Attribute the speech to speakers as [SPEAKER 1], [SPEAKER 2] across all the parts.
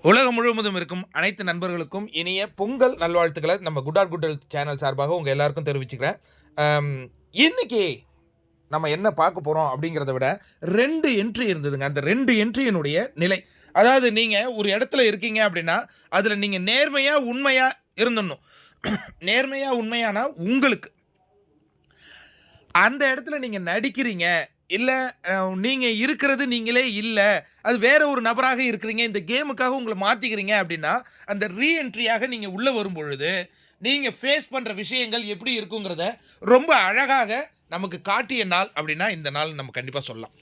[SPEAKER 1] உலகம் முழுவதும் இருக்கும் அனைத்து நண்பர்களுக்கும் இனிய பொங்கல் நல்வாழ்த்துக்களை நம்ம good are good health channel சார்பாக உங்கள் எல்லாருக்கும் தெரிவிச்சுக்கிறேன். இன்னைக்கு நம்ம என்ன பார்க்க போகிறோம் அப்படிங்கிறத விட 2 என்ட்ரி இருந்ததுங்க. அந்த 2 என்ட்ரியினுடைய நிலை, அதாவது நீங்கள் ஒரு இடத்துல இருக்கீங்க அப்படின்னா அதில் நீங்கள் நேர்மையாக உண்மையாக இருந்துடணும். நேர்மையாக உண்மையானா உங்களுக்கு அந்த இடத்துல நீங்கள் நடிக்கிறீங்க, இல்லை நீங்கள் இருக்கிறது நீங்களே இல்லை, அது வேற ஒரு நபராக இருக்கிறீங்க, இந்த கேமுக்காக உங்களை மாற்றிக்கிறீங்க அப்படின்னா அந்த ரீஎன்ட்ரியாக நீங்கள் உள்ளே வரும் பொழுது நீங்கள் ஃபேஸ் பண்ணுற விஷயங்கள் எப்படி இருக்குங்கிறத ரொம்ப அழகாக நமக்கு காட்டிய நாள் அப்படின்னா இந்த நாள் நம்ம கண்டிப்பாக சொல்லலாம்.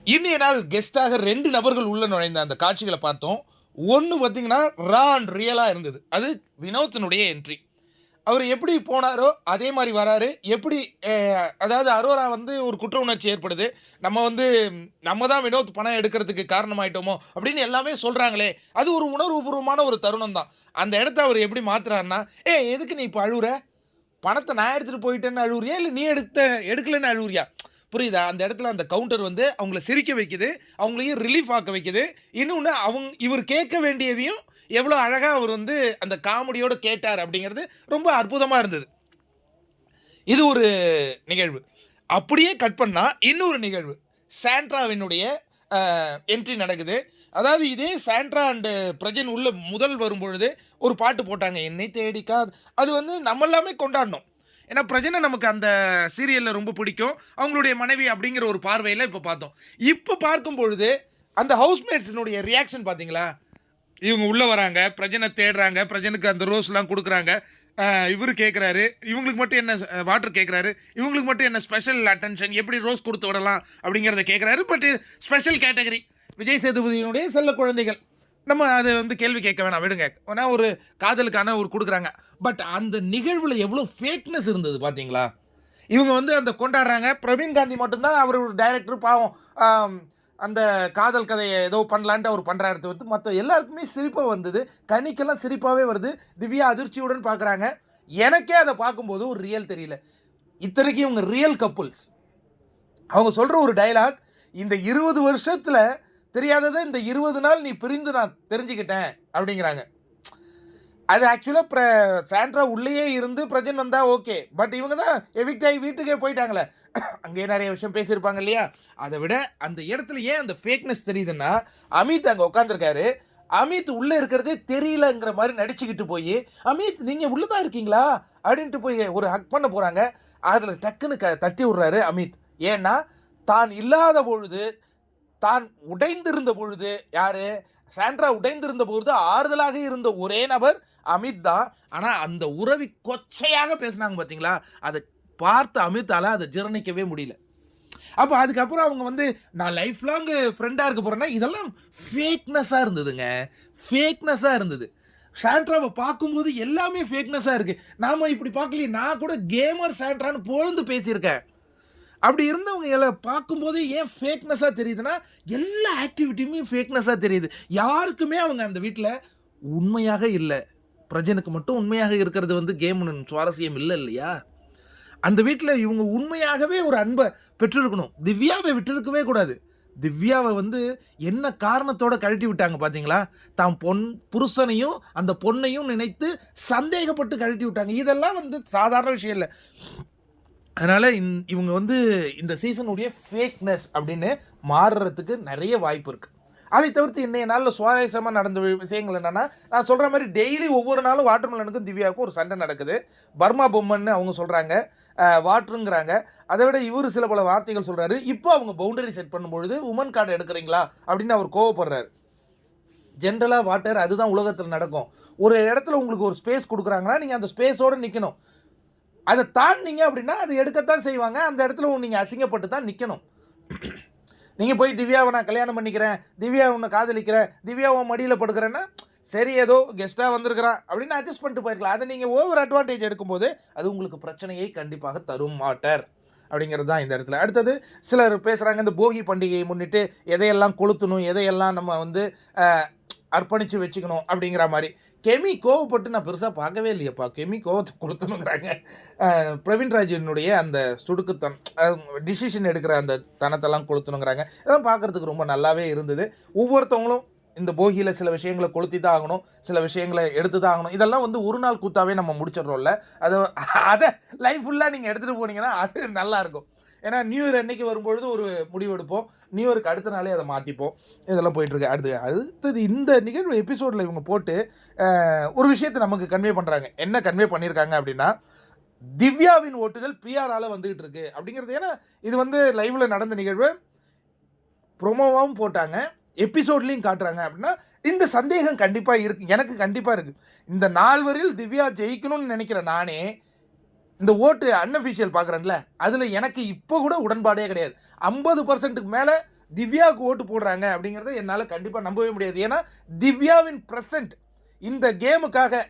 [SPEAKER 1] இன்னைய நாள் கெஸ்ட்டாக 2 நபர்கள் உள்ள நுழைந்த அந்த காட்சிகளை பார்த்தோம். ஒன்று பார்த்தீங்கன்னா ரா அண்ட் ரியலாக இருந்தது. அது வினோத்தினுடைய என்ட்ரி. அவர் எப்படி போனாரோ அதே மாதிரி வராரு. எப்படி அதாவது அரோரா வந்து ஒரு குற்ற உணர்ச்சி ஏற்படுது, நம்ம தான் வினோத் பணம் எடுக்கிறதுக்கு காரணமாயிட்டோமோ அப்படின்னு எல்லாமே சொல்கிறாங்களே, அது ஒரு உணர்வுபூர்வமான ஒரு தருணம் தான். அந்த இடத்த அவர் எப்படி மாற்றுறாருன்னா, எதுக்கு நீ இப்போ அழுகுற, பணத்தை நான் எடுத்துகிட்டு போயிட்டேன்னு அழுகுறியா, இல்லை நீ எடுக்கலைன்னு அழுகுறியா, புரியுதா? அந்த இடத்துல அந்த கவுண்டர் வந்து அவங்கள சிரிக்க வைக்குது, அவங்களையும் ரிலீஃப் ஆக்க வைக்குது. இன்னொன்று இவர் கேட்க வேண்டியதையும் எவ்வளோ அழகாக அவர் வந்து அந்த காமெடியோடு கேட்டார் அப்படிங்கிறது ரொம்ப அற்புதமாக இருந்தது. இது ஒரு நிகழ்வு. அப்படியே கட் பண்ணால் இன்னொரு நிகழ்வு, சாண்ட்ராவினுடைய என்ட்ரி நடக்குது. அதாவது இதே சாண்ட்ரா அண்டு பிரஜன் உள்ள முதல் வரும்பொழுது ஒரு பாட்டு போட்டாங்க, என்னை தேடிக்கா. அது வந்து நம்ம எல்லாமே கொண்டாடணும். ஏன்னா பிரஜனை நமக்கு அந்த சீரியலில் ரொம்ப பிடிக்கும், அவங்களுடைய மனைவி அப்படிங்கிற ஒரு பார்வையில் இப்போ பார்த்தோம். இப்போ பார்க்கும் பொழுது அந்த ஹவுஸ்மேட்ஸினுடைய ரியாக்ஷன் பார்த்தீங்களா? இவங்க உள்ளே வராங்க, பிரஜனை தேடுறாங்க, பிரஜனுக்கு அந்த ரோஸ்லாம் கொடுக்குறாங்க. இவர் கேட்குறாரு, இவங்களுக்கு மட்டும் என்ன வாட்டர் கேட்குறாரு, இவங்களுக்கு மட்டும் என்ன ஸ்பெஷல் அட்டென்ஷன், எப்படி ரோஸ் கொடுத்து விடலாம் அப்படிங்கிறத கேட்குறாரு. பட் ஸ்பெஷல் கேட்டகரி விஜய் சேதுபதியினுடைய செல்ல குழந்தைகள், நம்ம அதை வந்து கேள்வி கேட்க வேணாம், விடுங்க. ஆனால் ஒரு காதலுக்கான ஒரு கொடுக்குறாங்க. பட் அந்த நிகழ்வில் எவ்வளோ ஃபேக்னஸ் இருந்தது பார்த்தீங்களா? இவங்க வந்து அந்த கொண்டாடுறாங்க. பிரவீன் காந்தி மட்டும்தான் அவர் ஒரு டைரக்டர், பாவம் அந்த காதல் கதையை ஏதோ பண்ணலான்ட்டு அவர் பண்ணுறாரு வந்து மற்ற எல்லாருக்குமே சிரிப்பாக வந்தது. கனிக்கெல்லாம் சிரிப்பாகவே வருது. திவ்யா அதிர்ச்சியுடன் பார்க்குறாங்க. எனக்கே அதை பார்க்கும்போது ஒரு ரியல் தெரியல. இத்தனைக்கு இவங்க ரியல் கப்புள்ஸ். அவங்க சொல்கிற ஒரு டைலாக், இந்த 20 வருஷத்தில் தெரியாததை இந்த 20 நாள் நீ பிரிந்து நான் தெரிஞ்சுக்கிட்டேன் அப்படிங்கிறாங்க. அது ஆக்சுவலாக சாண்ட்ரா உள்ளேயே இருந்து பிரஜன் வந்தால் ஓகே, பட் இவங்க தான் எவிக்ட் ஆகி வீட்டுக்கே போயிட்டாங்களே, அங்கேயே நிறைய விஷயம் பேசியிருப்பாங்க இல்லையா? அதை விட அந்த இடத்துல ஏன் அந்த ஃபேக்னஸ் தெரியுதுன்னா, அமித் அங்கே உட்காந்துருக்காரு. அமித் உள்ளே இருக்கிறதே தெரியலங்கிற மாதிரி நடிச்சுக்கிட்டு போய், அமித் நீங்கள் உள்ளே தான் இருக்கீங்களா அப்படின்ட்டு போய் ஒரு ஹக் பண்ண போகிறாங்க. அதில் டக்குன்னு தட்டி விட்றாரு அமித். ஏன்னா தான் இல்லாத பொழுது, தான் உடைந்திருந்த பொழுது, யார் சாண்ட்ரா உடைந்திருந்த பொழுது ஆறுதலாக இருந்த ஒரே நபர் அமித் தான். ஆனால் அந்த உறவி கொச்சையாக பேசினாங்க பார்த்தீங்களா? அதை பார்த்து அமித்தால் அதை ஜீரணிக்கவே முடியல. அப்போ அதுக்கப்புறம் அவங்க வந்து நான் லைஃப் லாங் ஃப்ரெண்டாக இருக்க போகிறேன்னா, இதெல்லாம் ஃபேக்னஸாக இருந்ததுங்க. ஃபேக்னஸாக இருந்தது. சாண்ட்ராவை பார்க்கும்போது எல்லாமே ஃபேக்னஸாக இருக்குது. நாம் இப்படி பார்க்கலையே, நான் கூட கேமர் சாண்ட்ரான்னு பொழுது பேசியிருக்கேன். அப்படி இருந்தவங்க எல்லாம் பார்க்கும்போது ஏன் ஃபேக்னஸாக தெரியுதுன்னா, எல்லா ஆக்டிவிட்டியுமே ஃபேக்னஸாக தெரியுது. யாருக்குமே அவங்க அந்த வீட்டில் உண்மையாக இல்லை. பிரஜனுக்கு மட்டும் உண்மையாக இருக்கிறது வந்து கேம் சுவாரஸ்யம் இல்லை இல்லையா? அந்த வீட்டில் இவங்க உண்மையாகவே ஒரு அன்பை பெற்றிருக்கணும். திவ்யாவை விட்டுருக்கவே கூடாது. திவ்யாவை வந்து என்ன காரணத்தோடு கழட்டி விட்டாங்க பார்த்தீங்களா? தாம் புருஷனையும் அந்த பொண்ணையும் நினைத்து சந்தேகப்பட்டு கழட்டி விட்டாங்க. இதெல்லாம் வந்து சாதாரண விஷயம் இல்லை. அதனால் இவங்க வந்து இந்த சீசனுடைய ஃபேக்னஸ் அப்படின்னு மாறுறதுக்கு நிறைய வாய்ப்பு இருக்குது. அதை தவிர்த்து இன்றைய நாளில் சுவாரஸ்யமாக நடந்த விஷயங்கள் என்னென்னா, நான் சொல்கிற மாதிரி டெய்லி ஒவ்வொரு நாளும் வாட்டர்மெலனுக்கும் திவ்யாவுக்கும் ஒரு சண்டை நடக்குது. பர்மா பொம்மன்னு அவங்க சொல்கிறாங்க, வாட்டருங்கிறாங்க. அதை விட இவர் சில பல வார்த்தைகள் சொல்கிறாரு. இப்போ அவங்க பவுண்டரி செட் பண்ணும்பொழுது உமன் கார்டு எடுக்கிறீங்களா அப்படின்னு அவர் கோவப்படுறாரு. ஜென்ரலாக வாட்டர் அதுதான் உலகத்தில் நடக்கும். ஒரு இடத்துல உங்களுக்கு ஒரு ஸ்பேஸ் கொடுக்குறாங்கன்னா நீங்கள் அந்த ஸ்பேஸோடு நிற்கணும். அதை தாண்டிங்க அப்படின்னா அது எடுக்கத்தான் செய்வாங்க. அந்த இடத்துல நீங்கள் அசிங்கப்பட்டு தான் நிற்கணும். நீங்கள் போய் திவ்யாவை நான் கல்யாணம் பண்ணிக்கிறேன், திவ்யா உன்னை காதலிக்கிறேன், திவ்யாவை மடியில் படுக்கிறேன்னா, சரி ஏதோ கெஸ்ட்டாக வந்திருக்கிறான் அப்படின்னு அட்ஜஸ்ட் பண்ணிட்டு போயிருக்கலாம். அதை நீங்கள் ஓவர் அட்வான்டேஜ் எடுக்கும்போது அது உங்களுக்கு பிரச்சனையை கண்டிப்பாக தரும் மாட்டார் அப்படிங்கிறது தான் இந்த இடத்துல. அடுத்தது சிலர் பேசுகிறாங்க, இந்த போகி பண்டிகையை முன்னிட்டு எதையெல்லாம் கொளுத்தணும், எதையெல்லாம் நம்ம வந்து அர்ப்பணித்து வச்சுக்கணும் அப்படிங்கிற மாதிரி. கெமி கோவப்பட்டு நான் பெருசாக பார்க்கவே இல்லையப்பா. கெமி கோவத்தை கொடுத்தணுங்கிறாங்க. பிரவீன்ராஜனுடைய அந்த சுடுக்குத்தன் டிசிஷன் எடுக்கிற அந்த தனத்தெல்லாம் கொளுத்தணுங்கிறாங்க. இதெல்லாம் பார்க்குறதுக்கு ரொம்ப நல்லாவே இருந்தது. ஒவ்வொருத்தவங்களும் இந்த போகியில சில விஷயங்கள கொளுத்தி தான் ஆகணும், சில விஷயங்கள எடுத்து தான் ஆகணும். இதெல்லாம் வந்து ஒரு நாள் கூத்தாவே நம்ம முடிச்சிடுறோம்ல. அத லைஃப் ஃபுல்லா நீங்க எடுத்துட்டு போனீங்கன்னா அது நல்லாயிருக்கும். ஏன்னா நியூ இயர் அன்னைக்கு வரும்பொழுது ஒரு முடிவு எடுப்போம். நியூ இயருக்கு அடுத்த நாளே அதை மாற்றிப்போம். இதெல்லாம் போயிட்டுருக்கு. அடுத்தது இந்த நிகழ்வு எபிசோடில் இவங்க போட்டு ஒரு விஷயத்தை நமக்கு கன்வே பண்ணுறாங்க. என்ன கன்வே பண்ணியிருக்காங்க அப்படின்னா, திவ்யாவின் ஓட்டுகள் பிஆரால் வந்துகிட்டு இருக்கு அப்படிங்கிறது. ஏன்னா இது வந்து லைவ்ல நடந்த நிகழ்வு, ப்ரொமோவாகவும் போட்டாங்க, எபிசோட்லையும் காட்டுறாங்க. அப்படின்னா இந்த சந்தேகம் கண்டிப்பாக இருக்குது, எனக்கு கண்டிப்பாக இருக்குது. இந்த 4 வரில் திவ்யா ஜெயிக்கணும்னு நினைக்கிற நானே இந்த ஓட்டு அன்அஃபிஷியல் பார்க்குறேன்ல, அதில் எனக்கு இப்போ கூட உடன்பாடே கிடையாது. 50%க்கு மேலே திவ்யாவுக்கு ஓட்டு போடுறாங்க அப்படிங்கிறத என்னால் கண்டிப்பாக நம்பவே முடியாது. ஏன்னா திவ்யாவின் ப்ரெசன்ட் இந்த கேமுக்காக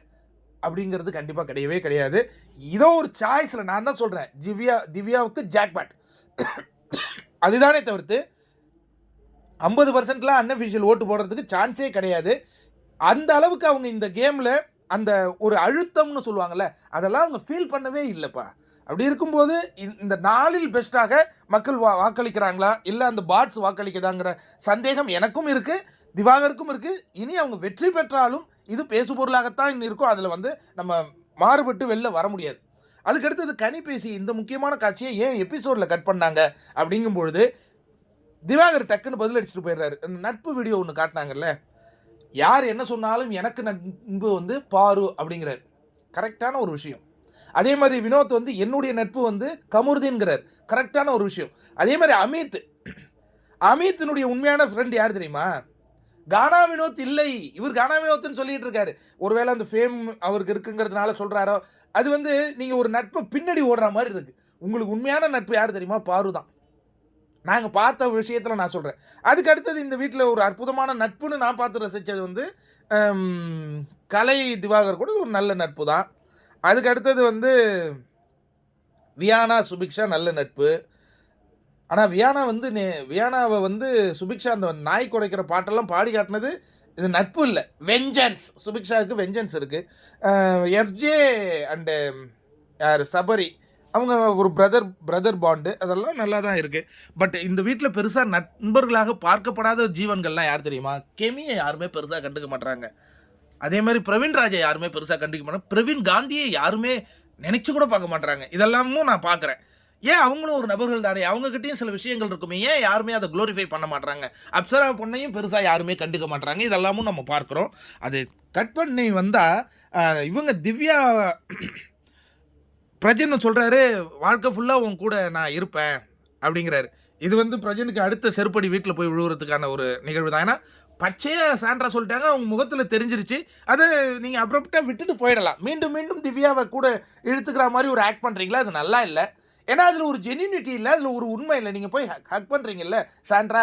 [SPEAKER 1] அப்படிங்கிறது கண்டிப்பாக கிடையவே கிடையாது. இதோ ஒரு சாய்ஸில் நான் தான் சொல்கிறேன், திவ்யாவுக்கு ஜாக்பாட் அதுதானே தவிர்த்து 50%லாம் அன்அஃபிஷியல் ஓட்டு போடுறதுக்கு சான்ஸே கிடையாது. அந்த அளவுக்கு அவங்க இந்த கேமில் அந்த ஒரு அழுத்தம்னு சொல்லுவாங்கள்ல, அதெல்லாம் அவங்க ஃபீல் பண்ணவே இல்லைப்பா. அப்படி இருக்கும்போது இந்த நாளில் பெஸ்ட்டாக மக்கள் வாக்களிக்கிறாங்களா, இல்லை அந்த பாட்ஸ் வாக்களிக்குதாங்கிற சந்தேகம் எனக்கும் இருக்குது, திவாகருக்கும் இருக்குது. இனி அவங்க வெற்றி பெற்றாலும் இது பேசுபொருளாகத்தான் இன்னும் இருக்கும். அதில் வந்து நம்ம மாறுபட்டு வெளில வர முடியாது. அதுக்கடுத்தது கனிபேசி இந்த முக்கியமான காட்சியை ஏன் எபிசோடில் கட் பண்ணாங்க அப்படிங்கும்பொழுது திவாகர் டக்குன்னு பதில் அடிச்சுட்டு போயிடுறாரு. நட்பு வீடியோ ஒன்று காட்டினாங்கல்ல, யார் என்ன சொன்னாலும் எனக்கு நட்பு வந்து பாரு அப்படிங்கிறார். கரெக்டான ஒரு விஷயம். அதே மாதிரி வினோத் வந்து என்னுடைய நட்பு வந்து கமுருதின்கிறார். கரெக்டான ஒரு விஷயம். அதே மாதிரி அமித்தினுடைய உண்மையான ஃப்ரெண்ட் யார் தெரியுமா? கானா வினோத் இல்லை. இவர் கானா வினோத்னு சொல்லிட்டு இருக்காரு. ஒருவேளை அந்த ஃபேம் அவருக்கு இருக்குங்கிறதுனால சொல்கிறாரோ. அது வந்து நீங்கள் ஒரு நட்பை பின்னாடி ஓடுற மாதிரி இருக்குது. உங்களுக்கு உண்மையான நட்பு யார் தெரியுமா? பாரு தான். நாங்கள் பார்த்த விஷயத்தில் நான் சொல்கிறேன். அதுக்கு அடுத்தது இந்த வீட்டில் ஒரு அற்புதமான நட்புன்னு நான் பார்த்து ரசித்தது வந்து கலை திவாகர் கூட ஒரு நல்ல நட்பு தான். அதுக்கு அடுத்தது வந்து வியானா சுபிக்ஷா நல்ல நட்பு. ஆனால் வியானாவை வந்து சுபிக்ஷா அந்த நாய் குறைக்கிற பாட்டெல்லாம் பாடி காட்டினது இது நட்பு இல்லை, வெஞ்சன்ஸ். சுபிக்ஷாவுக்கு வெஞ்சன்ஸ் இருக்குது. எஃப்ஜே அண்டு யார் சபரி அவங்க ஒரு பிரதர் பாண்டு, அதெல்லாம் நல்லா தான் இருக்குது. பட் இந்த வீட்டில் பெருசாக நண்பர்களாக பார்க்கப்படாத ஜீவன்கள்லாம் யார் தெரியுமா? கெமியை யாருமே பெருசாக கண்டுக்க மாட்டுறாங்க. அதே மாதிரி பிரவீன் ராஜை யாருமே பெருசாக கண்டுக்க மாட்டாங்க. பிரவீன் காந்தியை யாருமே நினச்சி கூட பார்க்க மாட்டுறாங்க. இதெல்லாமும் நான் பார்க்குறேன். ஏன் அவங்களும் ஒரு நபர்கள் தானே, அவங்ககிட்டயும் சில விஷயங்கள் இருக்குமே, ஏன் யாருமே அதை க்ளோரிஃபை பண்ண மாட்டுறாங்க? அப்சரா பொண்ணையும் பெருசாக யாருமே கண்டுக்க மாட்டுறாங்க. இதெல்லாமும் நம்ம பார்க்குறோம். அது கட் பண்ணி வந்தால் இவங்க திவ்யா பிரஜன் சொல்கிறாரு, வாழ்க்கை ஃபுல்லாக உன் கூட நான் இருப்பேன் அப்படிங்கிறாரு. இது வந்து பிரஜனுக்கு அடுத்த செருப்படி வீட்டில் போய் விழுவுறதுக்கான ஒரு நிகழ்வு தான். ஏன்னா பச்சையாக சாண்ட்ரா சொல்லிட்டாங்க, அவங்க முகத்தில் தெரிஞ்சிருச்சு. அதை நீங்கள் அப்ரப்டாக விட்டுட்டு போயிடலாம். மீண்டும் மீண்டும் திவ்யாவை கூட இழுத்துக்கிற மாதிரி ஒரு ஆக்ட் பண்ணுறீங்களா? அது நல்லா இல்லை. ஏன்னா அதில் ஒரு ஜென்யூனிட்டி இல்லை, அதில் ஒரு உண்மை இல்லை. நீங்கள் போய் ஹக் பண்ணுறீங்கல்ல சாண்ட்ரா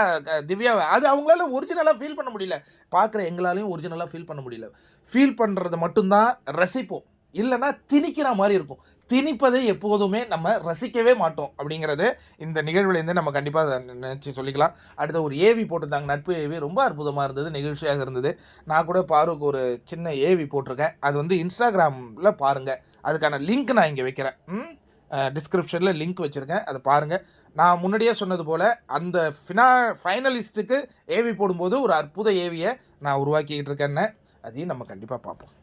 [SPEAKER 1] திவ்யாவை, அது அவங்களால ஒரிஜினலாக ஃபீல் பண்ண முடியல. பார்க்குற எங்களாலையும் ஒரிஜினலாக ஃபீல் பண்ண முடியல. ஃபீல் பண்ணுறதை மட்டும்தான் ரசிப்போம், இல்லைன்னா திணிக்கிற மாதிரி இருக்கும். திணிப்பதை எப்போதுமே நம்ம ரசிக்கவே மாட்டோம் அப்படிங்கிறது இந்த நிகழ்வுலேருந்து நம்ம கண்டிப்பாக நினச்சி சொல்லிக்கலாம். அடுத்த ஒரு ஏவி போட்டிருந்தாங்க, நட்பு ஏவி, ரொம்ப அற்புதமாக இருந்தது, நிகழ்ச்சியாக இருந்தது. நான் கூட பாருக்கு ஒரு சின்ன ஏவி போட்டிருக்கேன். அது வந்து இன்ஸ்டாகிராமில் பாருங்கள். அதுக்கான லிங்க் நான் இங்கே வைக்கிறேன், டிஸ்கிரிப்ஷனில் லிங்க் வச்சுருக்கேன், அதை பாருங்கள். நான் முன்னாடியே சொன்னது போல் அந்த ஃபைனலிஸ்ட்டுக்கு ஏவி போடும்போது ஒரு அற்புத ஏவியை நான் உருவாக்கிக்கிட்டு இருக்கேன்னு அதையும் நம்ம கண்டிப்பாக பார்ப்போம்.